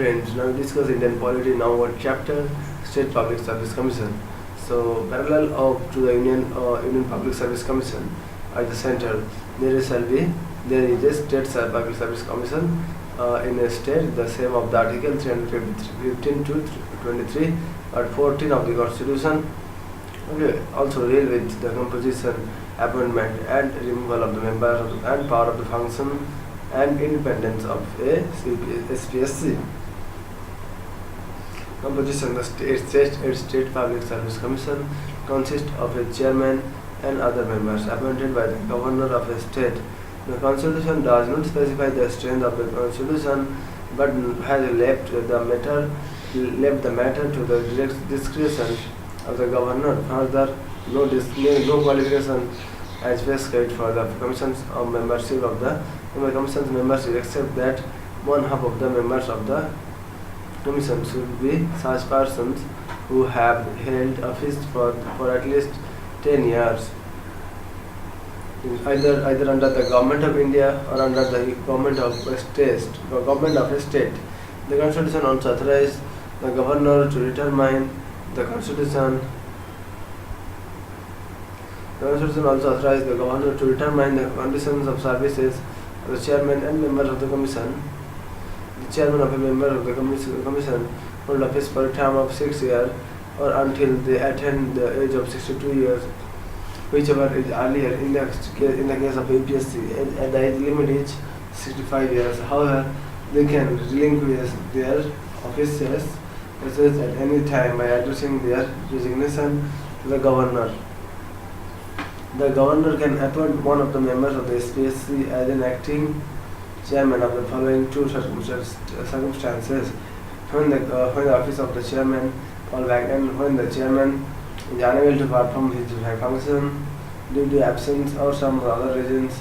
Friends, now we discuss Indian polity. Now what chapter? State Public Service Commission. So parallel to the Union Public Service Commission at the center, there is a State Public Service Commission in a state, the same of the Article 315 to 23 or 14 of the Constitution. Okay. Also deal with the composition, appointment and removal of the members and power of the function and independence of a SPSC. Composition: the State Public Service Commission consists of a chairman and other members appointed by the governor of a state. The Constitution does not specify the strength of the Constitution, but has left the matter to the direct discretion of the governor. Further, no qualification as prescribed for the commission's membership except that one half of the members of the commission should be such persons who have held office for at least 10 years, either under the government of India or under the government of a state. The Constitution also authorizes the governor to determine the Constitution also authorizes the governor to determine the conditions of services of the chairman and members of the commission. The chairman of a member of the commission hold office for a term of 6 years or until they attain the age of 62 years, whichever is earlier. In the case of APSC, the age limit is 65 years. However, they can relinquish their offices at any time by addressing their resignation to the governor. The governor can appoint one of the members of the SPSC as an acting chairman of the following two circumstances: when the office of the chairman falls vacant, when the chairman is unable to perform his function due to absence or some other reasons.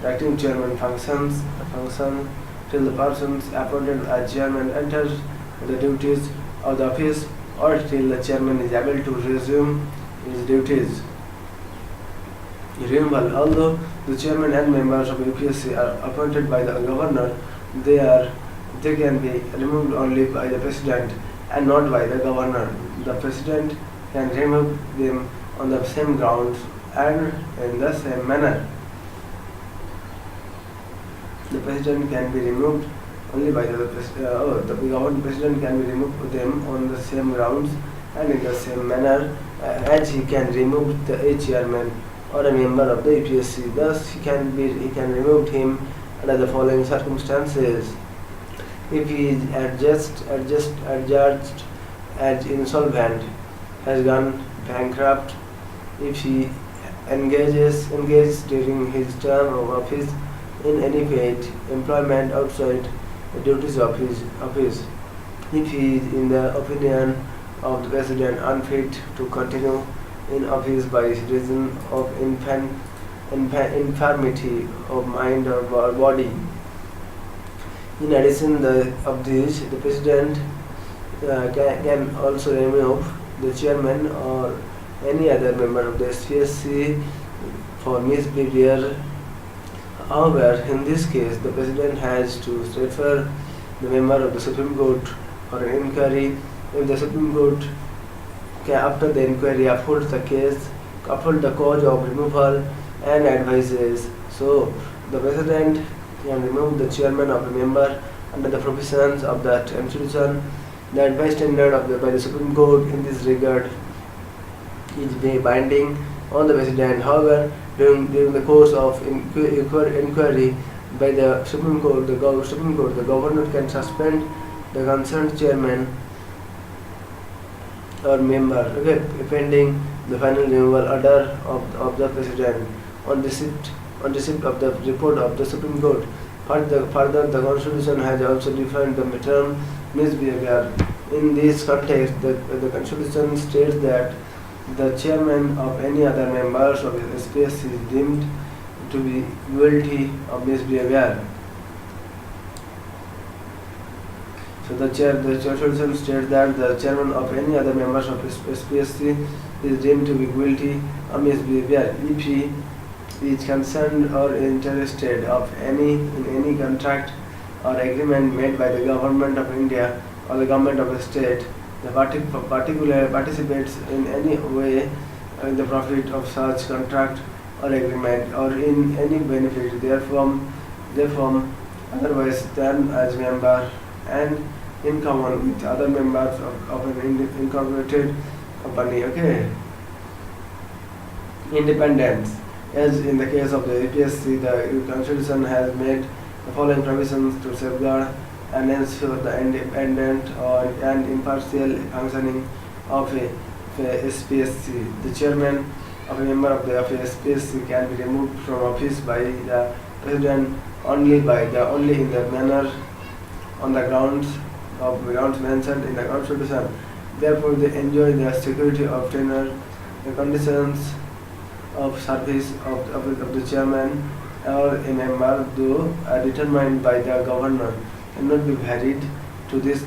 The acting chairman functions till the person appointed as chairman enters the duties of the office or till the chairman is able to resume his duties. Removal: although the chairman and members of APSC are appointed by the governor, they can be removed only by the president and not by the governor. The president can remove them on the same grounds and in the same manner. The president can be removed only by the president can be removed them on the same grounds and in the same manner as he can remove a chairman or a member of the APSC. Thus, he can remove him under the following circumstances: if he is adjudged as insolvent, has gone bankrupt, if he engages during his term of office in any paid employment outside the duties of his office, if he is, in the opinion of the president, unfit to continue in office by reason of infirmity of mind or body. In addition of this, the president can also remove the chairman or any other member of the SPSC for misbehavior. However, in this case, the president has to refer the member of the Supreme Court for an inquiry. If the Supreme Court, after the inquiry, upholds the cause of removal and advises, so the president can remove the chairman of a member under the provisions of that Constitution. The advice tendered by the Supreme Court in this regard is binding on the president. However, during the course of inquiry by the Supreme Court, the governor can suspend the concerned chairman or member, pending the final removal order of the president on receipt of the report of the Supreme Court. Further, the Constitution has also defined the term misbehavior. In this context, the Constitution states that the chairman of any other members of the SPSC is deemed to be guilty of misbehavior. So the Constitution states that the chairman of any other members of SPSC is deemed to be guilty of misbehavior if he is concerned or interested in any contract or agreement made by the government of India or the government of a state, the particular participates in any way in the profit of such contract or agreement or in any benefit therefrom otherwise than as member and in common with other members of an incorporated company. Okay. Independence. As in the case of the APSC, the Constitution has made the following provisions to safeguard and ensure the independent and impartial functioning of a SPSC. The chairman of a member of the SPSC can be removed from office by the President only in the manner on the grounds mentioned in the Constitution. Therefore, they enjoy the security of tenure. The conditions of service of the chairman or a member, though determined by the governor, cannot be varied to this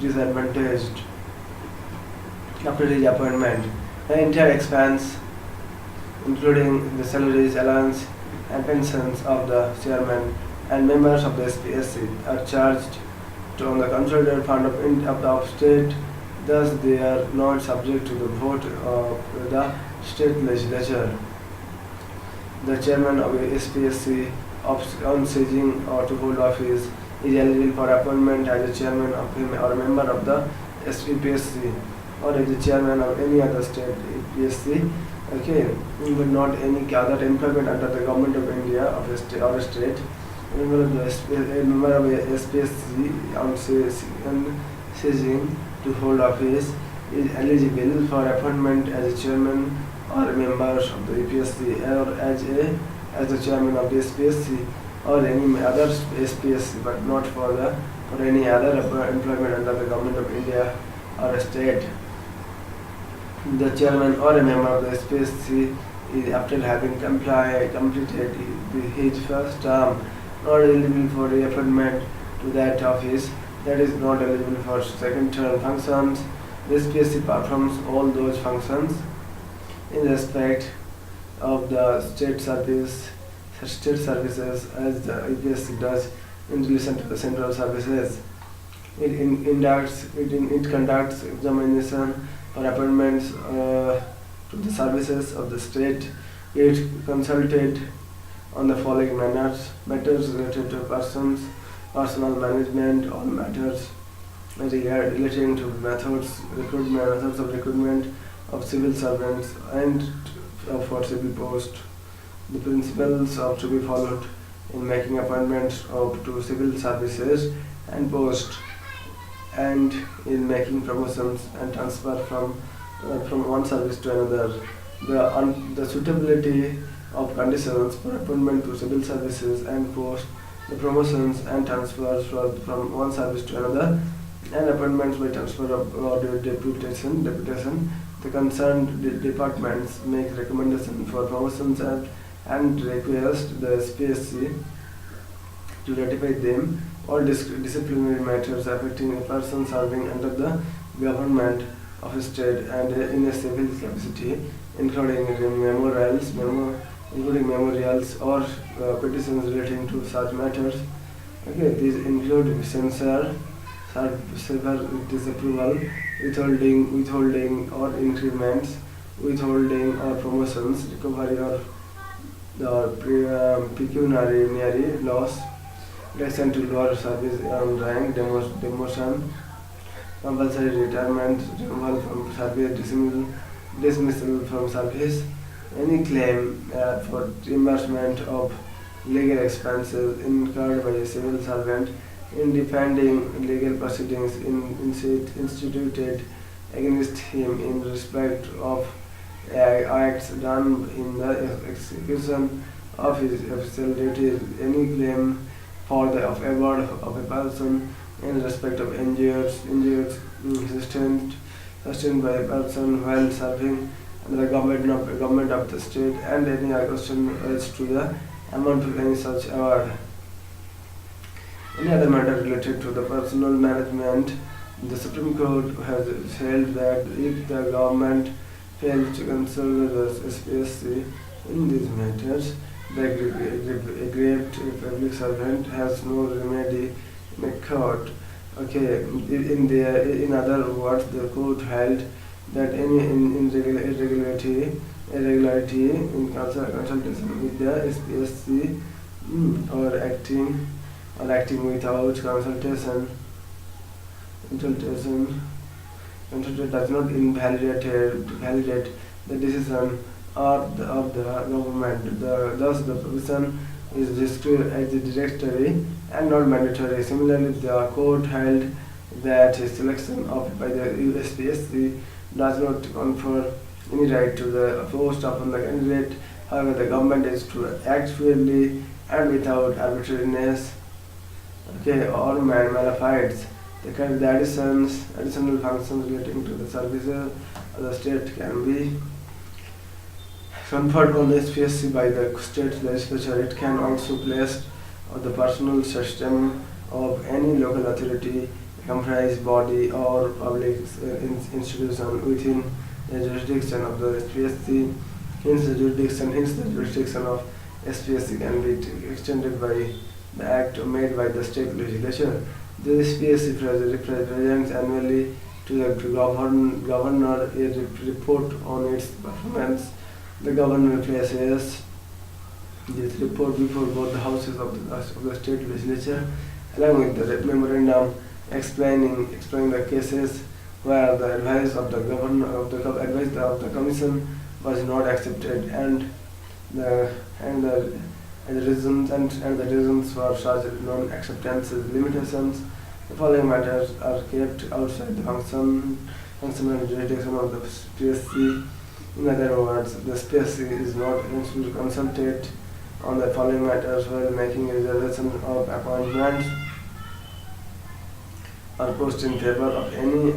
disadvantaged after his appointment. The entire expense, including the salaries, allowance, and pensions of the chairman and members of the SPSC, are charged on the consolidated fund of the state. Thus, they are not subject to the vote of the state legislature. The chairman of a SPSC on ceasing or to hold office is eligible for appointment as a chairman of him or a member of the SPSC or as a chairman of any other state PSC. Okay, but not any other employment under the government of India of a state or a state. A member of a SPSC on ceasing to hold office is eligible for appointment as a chairman or a member of the EPSC or as the chairman of the SPSC or any other SPSC, but not for any other employment under the government of India or a state. The chairman or a member of the SPSC is, after having completed his first term, not eligible for reappointment to that office, that is not eligible for second term functions. The SPSC performs all those functions in respect of the state services as the EPSC does in relation to the central services. It conducts examination for appointments to the services of the state. It consulted on the following matters related to personal management, all matters relating to methods of recruitment of civil servants and for civil post, the principles of to be followed in making appointments to civil services and post, and in making promotions and transfer from one service to another, the suitability of conditions for appointment to civil services and post, the promotions and transfers from one service to another, and appointments by transfer or deputation. The concerned departments make recommendation for promotions and request the SPSC to ratify them. All disciplinary matters affecting a person serving under the government of a state and in a civil capacity, including memorials or petitions relating to such matters. Okay, these include censure, severe disapproval, withholding or increments, withholding or promotions, recovery or pecuniary loss, election to lower service rank, demotion, compulsory retirement, removal from service, dismissal from service, any claim for reimbursement of legal expenses incurred by a civil servant in defending legal proceedings instituted against him in respect of acts done in the execution of his official duties, any claim for the award of a person in respect of injuries sustained by a person while serving under the government of the state, and any question as to the amount of any such award. Any other matter related to the personal management, the Supreme Court has held that if the government fails to consult the SPSC in these matters, the aggrieved public servant has no remedy court. Okay, in other words, the court held that any irregularity in consultation with the SPSC or acting without consultation does not validate the decision of the government. Thus, the provision is discretionary and not mandatory. Similarly, the court held that selection by the USPSC does not confer any right to the post upon the candidate. However, the government is to act fairly and without arbitrariness, or malafide. The additional functions relating to the services of the state can be conferred on the SPSC by the state legislature. It can also place on the personal system of any local authority, comprised body or public institution within the jurisdiction of the SPSC. Hence, the jurisdiction of SPSC can be extended by the act made by the state legislature. The SPSC presents annually to the governor a report on its performance. The governor places this report before both the houses of the state legislature, along with the memorandum explaining the cases where the advice of the commission was not accepted and the reasons for such non-acceptance limitations. The following matters are kept outside the functional jurisdiction of the SPSC. In other words, the SPSC is not consulted on the following matters while making a reservation of appointments or post in favor of any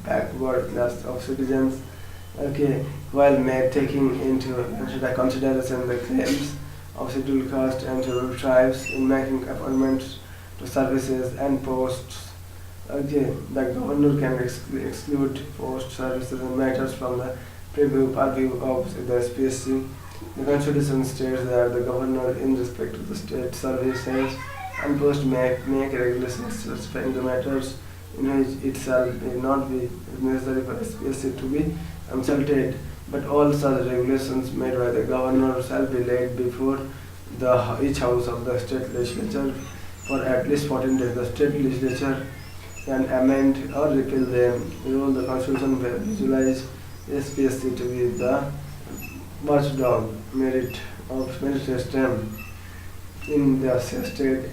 backward class of citizens. While taking into consideration the claims of scheduled caste and scheduled tribes in making appointments to services and posts. The governor can exclude post services and matters from the purview of the SPSC. The Constitution states that the governor, in respect to the state services and post, make regulations specifying the matters in which it shall not be necessary for SPSC to be consulted, but all such regulations made by the governor shall be laid before each house of the state legislature for at least 14 days. The state legislature can amend or repeal them. Rule the Constitution visualize SPSC to be the watchdog merit system in the state.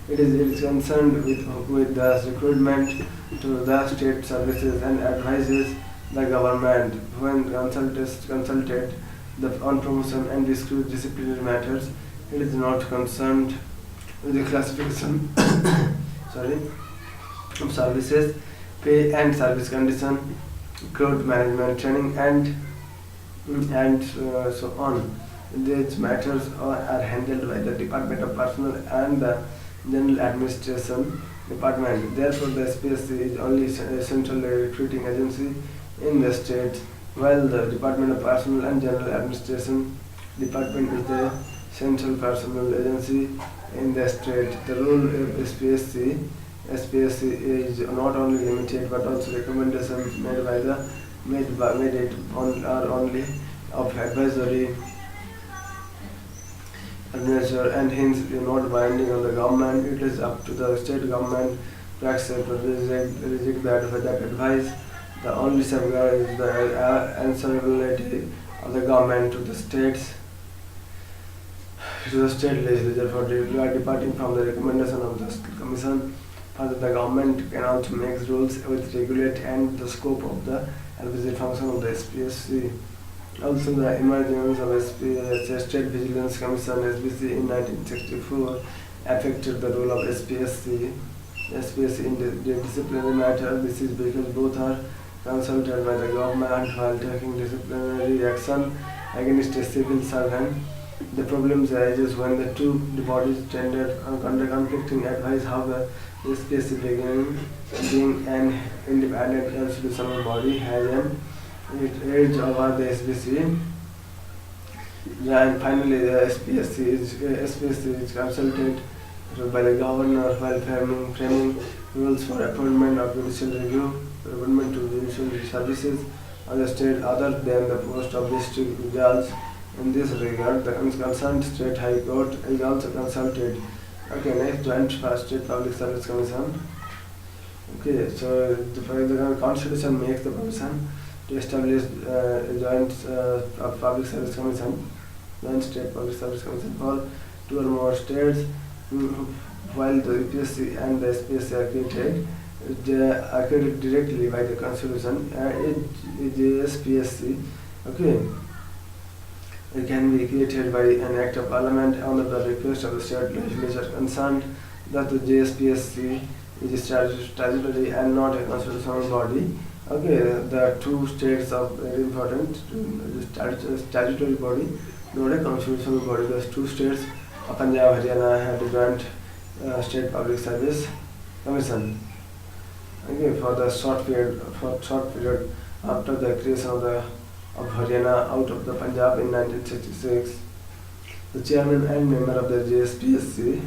It is concerned with the recruitment to the state services and advises the government when consulted on promotion and disciplinary matters. It is not concerned with the classification of services, pay and service condition, growth management training, and so on. These matters are handled by the Department of Personnel and the General Administration Department. Therefore, the SPSC is only a central recruiting agency in the state, while the Department of Personnel and General Administration Department is the central personnel agency in the state. The role of SPSC is not only limited but also recommendations made are only of advisory nature and hence not binding on the government. It is up to the state government to accept or reject that advice. The only safeguard is the answerability of the government to the state legislature for departing from the recommendation of the commission. Further, the government can also make rules which regulate and the scope of the advisory function of the SPSC. Also, the emergence of State Vigilance Commission (SVC) in 1964 affected the role of SPSC in the disciplinary matter. This is because both are consulted by the government while taking disciplinary action against a civil servant. The problems arises when the two bodies tender under conflicting advice. However, the SPSC being an independent constitutional body has an edge over the SBC. And finally, the SPSC is consulted by the governor while framing rules for appointment of judicial review, appointment to judicial services on the state other than the post of district judge. In this regard, the concerned state high court is also consulted. Okay, next, Joint State Public Service Commission. Okay, so the Constitution makes the provision to establish a joint public service commission, Joint State Public Service Commission for 2 or more states, while the UPSC and the SPSC are created. They are created directly by the Constitution. JSPSC, okay, it can be created by an act of Parliament on the request of the state legislature concerned. That the JSPSC is statutory and not a constitutional body. Okay, the two states are very important. Statutory body, not a constitutional body. Those two states, Punjab, Haryana, had a joint state public service commission. Okay, for the short period after the creation of Haryana out of the Punjab in 1966, the chairman and member of the JSPSC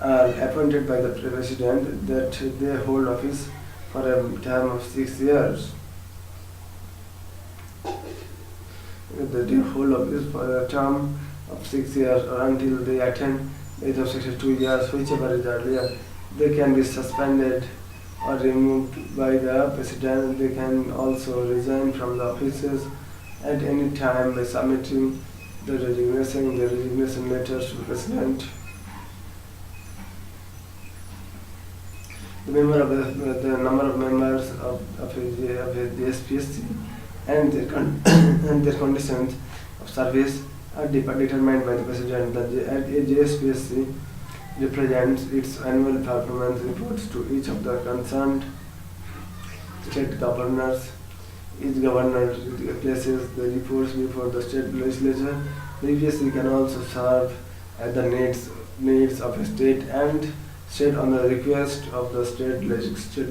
are appointed by the president, that they hold office for a term of 6 years. They hold office for a term of 6 years or until they attain the age of 62 years, whichever is earlier. They can be suspended or removed by the president. They can also resign from the offices at any time by submitting the resignation letters to the president. The number of members of the SPSC and their conditions of service are determined by the president. The JSPSC represents its annual performance reports to each of the concerned state governors. Each governor places the reports before the state legislature. The UPSC can also serve at the needs of a state and state on the request of the state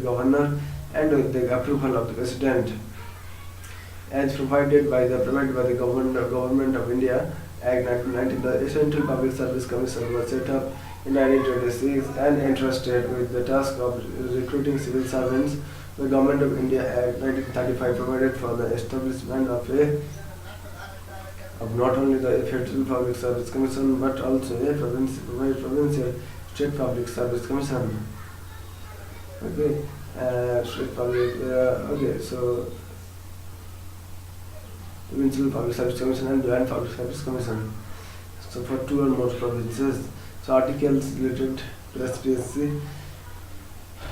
governor and with the approval of the president, as provided by the Government of India Act 1990. The Central Public Service Commission was set up in 1926 and entrusted with the task of recruiting civil servants. The Government of India Act 1935 provided for the establishment of not only the Federal Public Service Commission but also a provincial State Public Service Commission. Okay, State Public. Okay, so Provincial Public Service Commission and Joint Public Service Commission. So for 2 or more provinces. So articles related to SPSC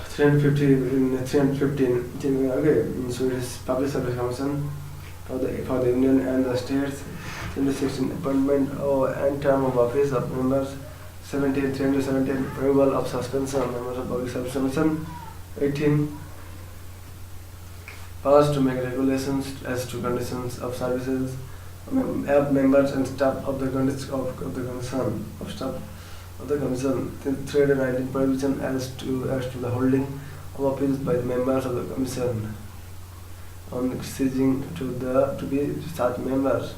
315. Okay, so it is Public Service Commission for the Union and the states. 316 appointment and term of office of members. 317 removal of suspension of members of Public Service Commission. 18 powers to make regulations as to conditions of services of members and staff of the concern of the commission. 319 provision as to the holding of office by the members of the commission on ceasing to be such members.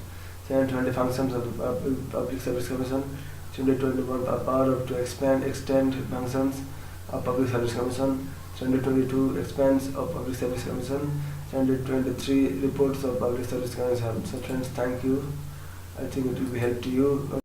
320 functions of the Public Service Commission. 321 power to extend functions of Public Service Commission. 322 expense of Public Service Commission. 323 reports of Public Service Commission. So friends, thank you. I think it will be help to you.